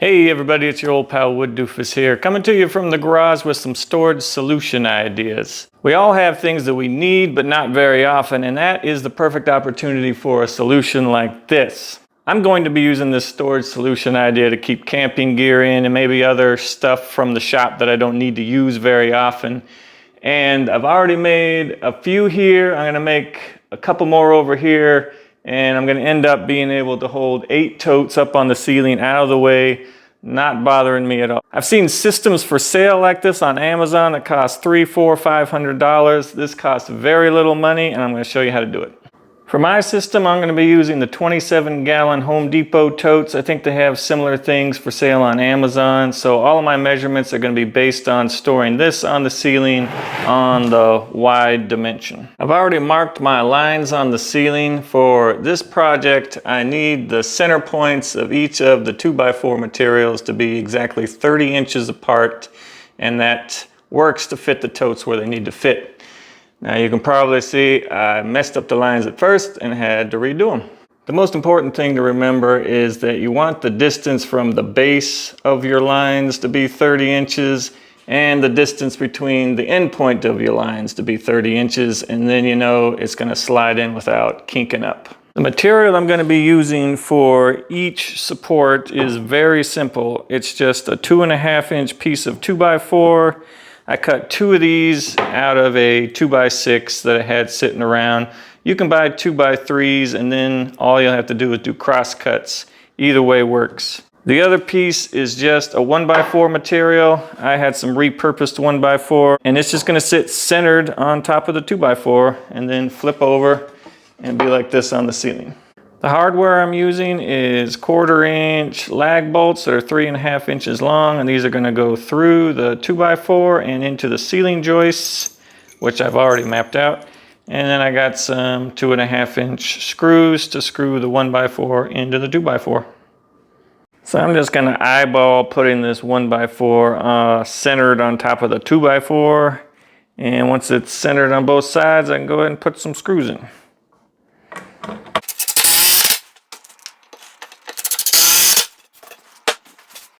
Hey everybody, it's your old pal Wood Doofus here, coming to you from the garage with some storage solution ideas. We all have things that we need, but not very often, and that is the perfect opportunity for a solution like this. I'm going to be using this storage solution idea to keep camping gear in and maybe other stuff from the shop that I don't need to use very often. And I've already made a few here. I'm gonna make a couple more over here. And I'm gonna end up being able to hold 8 totes up on the ceiling out of the way, not bothering me at all. I've seen systems for sale like this on Amazon that cost $300, $400, $500. This costs very little money, and I'm gonna show you how to do it. For my system, I'm gonna be using the 27-gallon Home Depot totes. I think they have similar things for sale on Amazon. So all of my measurements are gonna be based on storing this on the ceiling on the wide dimension. I've already marked my lines on the ceiling. For this project, I need the center points of each of the 2x4 materials to be exactly 30 inches apart, and that works to fit the totes where they need to fit. Now you can probably see I messed up the lines at first and had to redo them. The most important thing to remember is that you want the distance from the base of your lines to be 30 inches and the distance between the end point of your lines to be 30 inches, and then you know it's going to slide in without kinking up. The material I'm going to be using for each support is very simple. It's just a 2.5-inch piece of 2x4. I cut 2 of these out of a 2x6 that I had sitting around. You can buy 2x3s, and then all you'll have to do is do cross cuts. Either way works. The other piece is just a 1x4 material. I had some repurposed 1x4, and it's just gonna sit centered on top of the 2x4 and then flip over and be like this on the ceiling. The hardware I'm using is 1/4-inch lag bolts that are 3.5 inches long, and these are going to go through the 2x4 and into the ceiling joists, which I've already mapped out. And then I got some 2.5-inch screws to screw the 1x4 into the 2x4. So I'm just going to eyeball putting this 1x4 centered on top of the 2x4, and once it's centered on both sides, I can go ahead and put some screws in.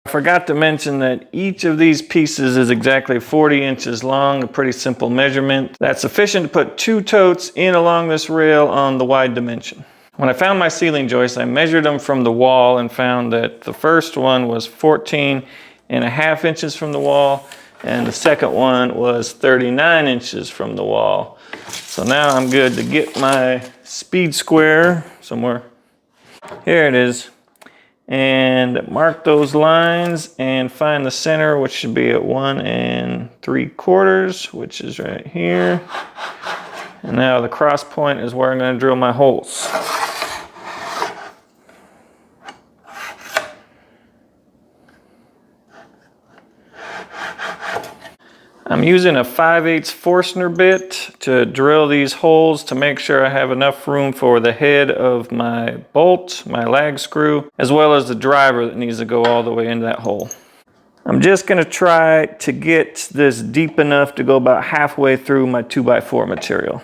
I forgot to mention that each of these pieces is exactly 40 inches long, a pretty simple measurement. That's sufficient to put 2 totes in along this rail on the wide dimension. When I found my ceiling joists, I measured them from the wall and found that the first one was 14.5 inches from the wall, and the second one was 39 inches from the wall. So now I'm good to get my speed square somewhere. Here it is. And mark those lines and find the center, which should be at 1 3/4, which is right here. And now the cross point is where I'm going to drill my holes. I'm using a 5/8 Forstner bit to drill these holes to make sure I have enough room for the head of my bolt, my lag screw, as well as the driver that needs to go all the way into that hole. I'm just going to try to get this deep enough to go about halfway through my 2x4 material.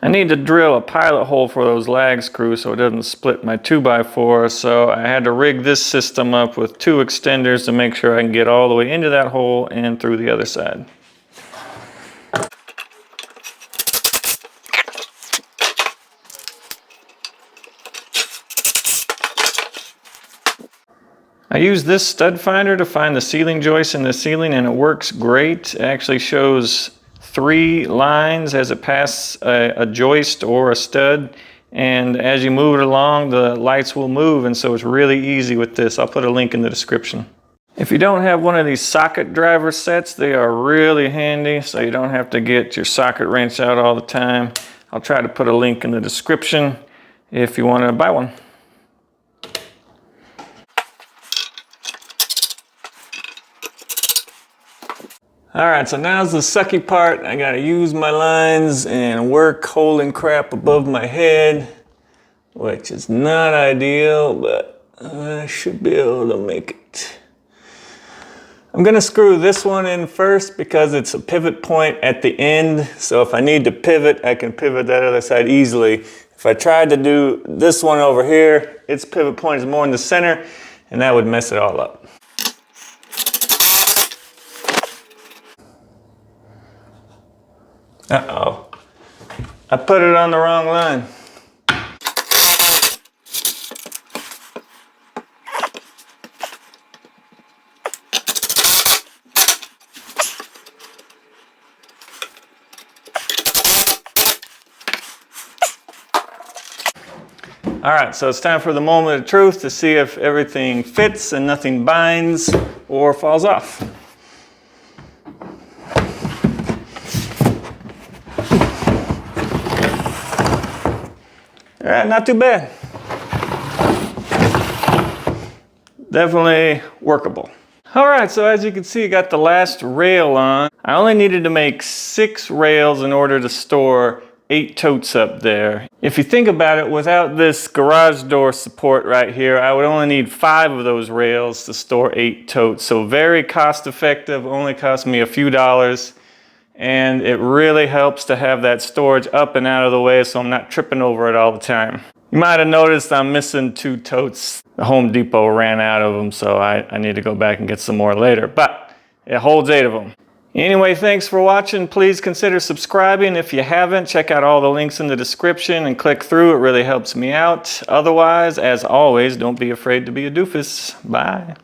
I need to drill a pilot hole for those lag screws so it doesn't split my 2x4, so I had to rig this system up with 2 extenders to make sure I can get all the way into that hole and through the other side. I use this stud finder to find the ceiling joist in the ceiling, and it works great. It actually shows 3 lines as it passes a joist or a stud, and as you move it along, the lights will move, and so it's really easy with this. I'll put a link in the description. If you don't have one of these socket driver sets, they are really handy, so you don't have to get your socket wrench out all the time. I'll try to put a link in the description if you want to buy one. All right, so now's the sucky part. I gotta use my lines and work holding crap above my head, which is not ideal, but I should be able to make it. I'm gonna screw this one in first because it's a pivot point at the end. So if I need to pivot, I can pivot that other side easily. If I tried to do this one over here, its pivot point is more in the center and that would mess it all up. Uh-oh. I put it on the wrong line. All right, so it's time for the moment of truth to see if everything fits and nothing binds or falls off. All right, not too bad. Definitely workable. All right, so as you can see, I got the last rail on. I only needed to make 6 rails in order to store 8 totes up there. If you think about it, without this garage door support right here, I would only need 5 of those rails to store 8 totes. So very cost effective, only cost me a few dollars. And it really helps to have that storage up and out of the way so I'm not tripping over it all the time. You might have noticed I'm missing 2 totes. The Home Depot ran out of them, so I need to go back and get some more later. But it holds 8 of them. Anyway, thanks for watching. Please consider subscribing. If you haven't, check out all the links in the description and click through. It really helps me out. Otherwise, as always, don't be afraid to be a doofus. Bye.